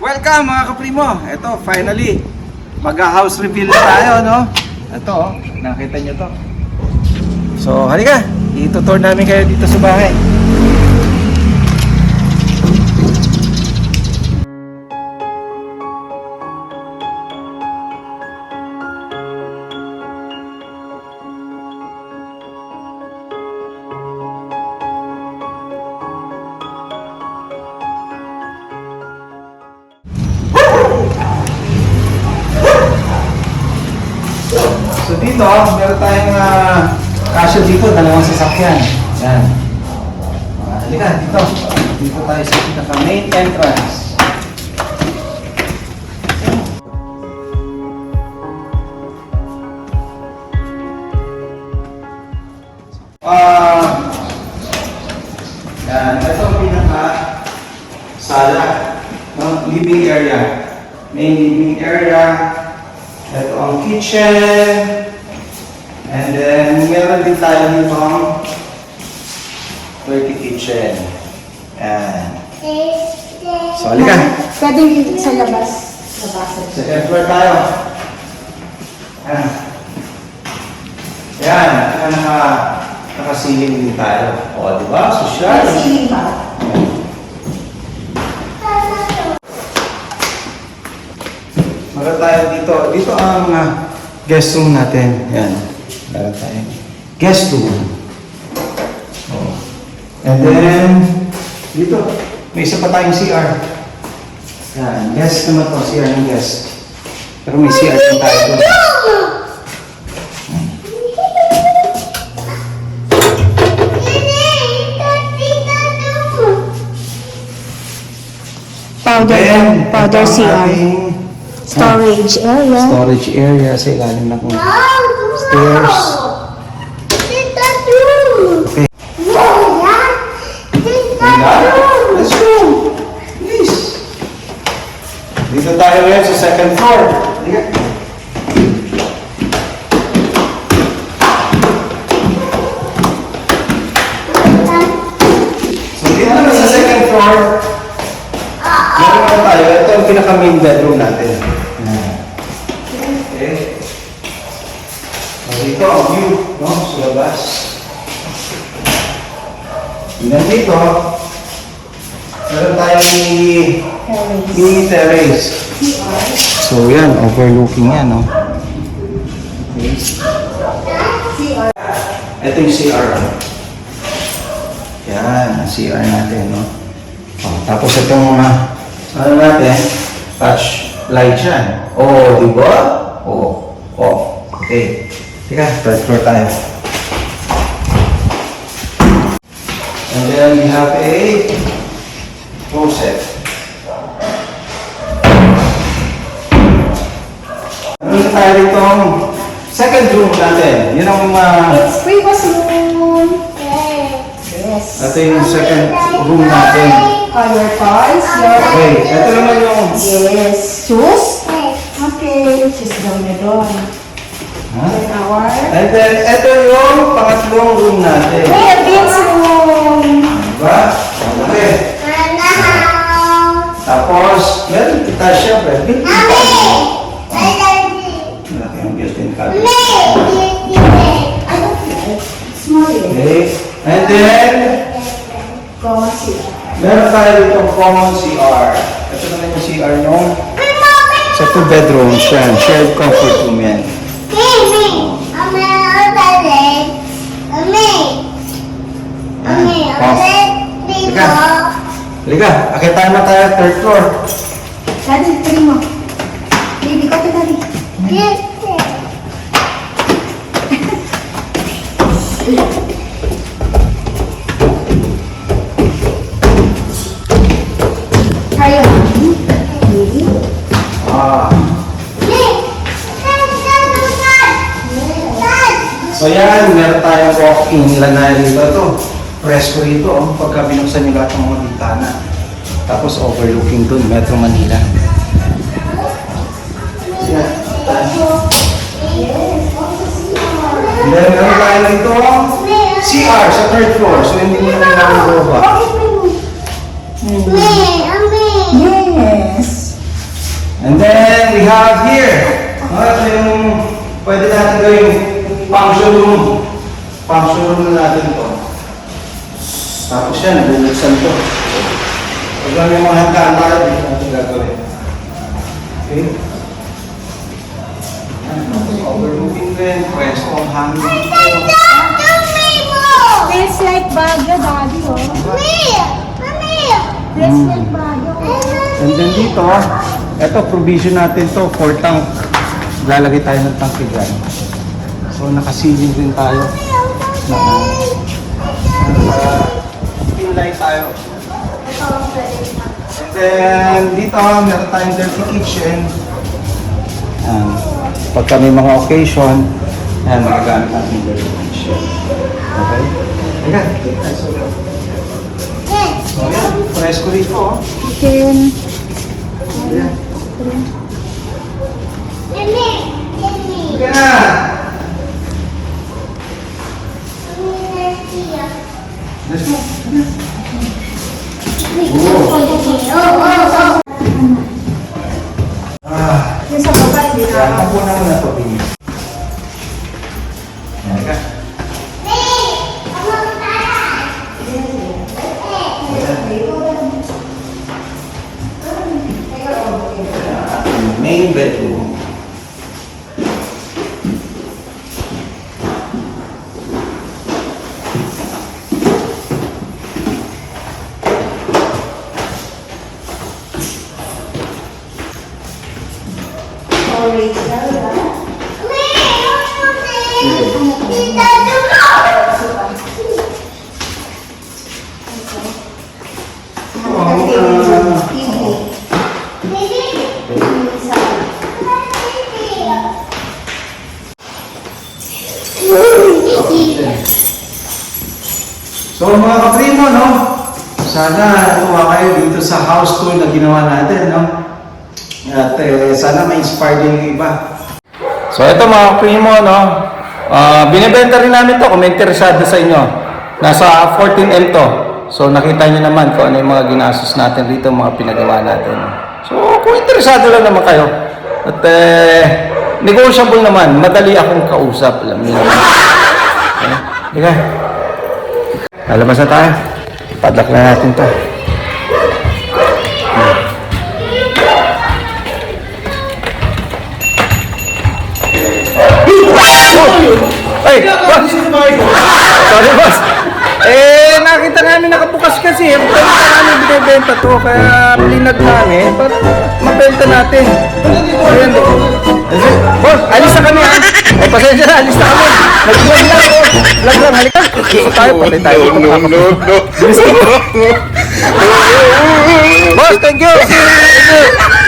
Welcome mga kaprimo! Ito, finally, mag-house reveal na tayo, no? Ito, oh, nakita nyo to. So, halika, itutour namin kayo dito sa bahay. So dito, meron tayong kasyo dito, dalawang sasakyan. Yan. Halika, dito. Dito tayo sa pinaka-main entrance. Yan. Ito ang pinaka-sala. Living area. Main living area. Ito ang kitchen. And then, meron din tayo dito ang dirty kitchen. Ayan. So, halika. Pwede sa labas. Second floor tayo. Ayan. Ayan. Naka-ceiling din tayo. O, diba? Social. Ceiling ba? Meron tayo dito. Dito ang guest room natin. Yan. Meron tayo. Guest room. Oh. And then, dito. May isa pa tayong CR. Yan. Guest naman to. CR ng guest. Pero may CR din tayo doon. Powder CR. Storage area. Storage area sa ilalim ng stairs. Okay. Let's go! Please! Dito tayo ngayon sa second floor. Halika. So dito naman sa second floor, meron naman tayo. Ito ang pinaka-main bedroom natin. Okay. So dito ang view, no? Sa labas. Tingnan dito, meron tayong mini terrace. So yan, overlooking yan, no? Okay. Ito yung CR. Yan, ang CR natin, no? Oh, tapos itong ano natin, touch light yan. Oh, di ba? Oh, oh. Okay. Teka, third floor tayo. And then we have a closet. Ano tayo itong second room natin? Yun ang It's previous room. Yes. ito yung second room natin. Your toys, your... Okay, ito naman yung... Yes. Shoes? Okay. Shoes down na doon. Huh? Our... And then, ito yung pangatlong room natin. Kids room. Diba? Okay. Tapos, meron kita syempre. Malaki ang built-in cabinet. Small. Okay. And then, Common CR. meron tayo ditong common CR. Ito naman yung CR nung sa 2 bedrooms yan. Shared comfort room yan. Halika, akit tayo na tayo third floor. Daddy, tari mo. Baby, ko daddy. Tayo. Baby. So yan, meron tayong walk-in lanay dito. Ito, presko rito. Oh, pagka binuksan nyo lahat ng mga bintana. Tapos overlooking dun, Metro Manila. Yan. And then meron tayo rito CR sa third floor. So hindi mo na kailangan bumaba. Yes. And then we have here. Ito yung pwede natin gawing function room. Function room na natin to. Tapos yan, bubuksan to. Pag lang yung mga hanggaan para dito natin gagawin. Okay? Overlooking din, pwesto ang hangin. Feels like Baguio, Daddy, oh. Feels like Baguio. And then dito, ito provision natin to, 4 tank. Lalagay tayo ng tank dyan. So nakasealing din tayo. Pinlay tayo. And then dito, meron tayong dirty kitchen. Pagka may mga occasion, ayan, magagamit natin yung dirty kitchen. Okay? Ayan, so ayan, presko rito. Oh. Chicken. Ayan. Sige na! Let's go. Yung sa baba, hindi na. Kaya ako na muna ito, Pini. Ayan ka. Main bedroom. So mga kaprimo, no? Sana natuwa kayo dito sa house tour na ginawa natin, no? At sana ma-inspire din yung iba. So ito mga kaprimo, no? Binibenta rin namin to kung may interesado sa inyo. Nasa 14M to. So nakita nyo naman kung ano yung mga ginastos natin dito, mga pinagawa natin. So kung interesado lang naman kayo. At negotiable naman, madali akong kausap. Alam niyo naman. Okay? Lalabas na tayo. Padlock na natin to. Ay, boss! Sorry, boss. Nakita namin nakabukas kasi. Nakita namin binibenta to. Kaya linag namin para mabenta natin. Ayan. Boss, alis na kami ha. Ay, pasensya na. Alis na kami. Nag-vlog lang ako. Vlog lang. Halika. Tayo, patay tayo. No. Boss, thank you. Thank you.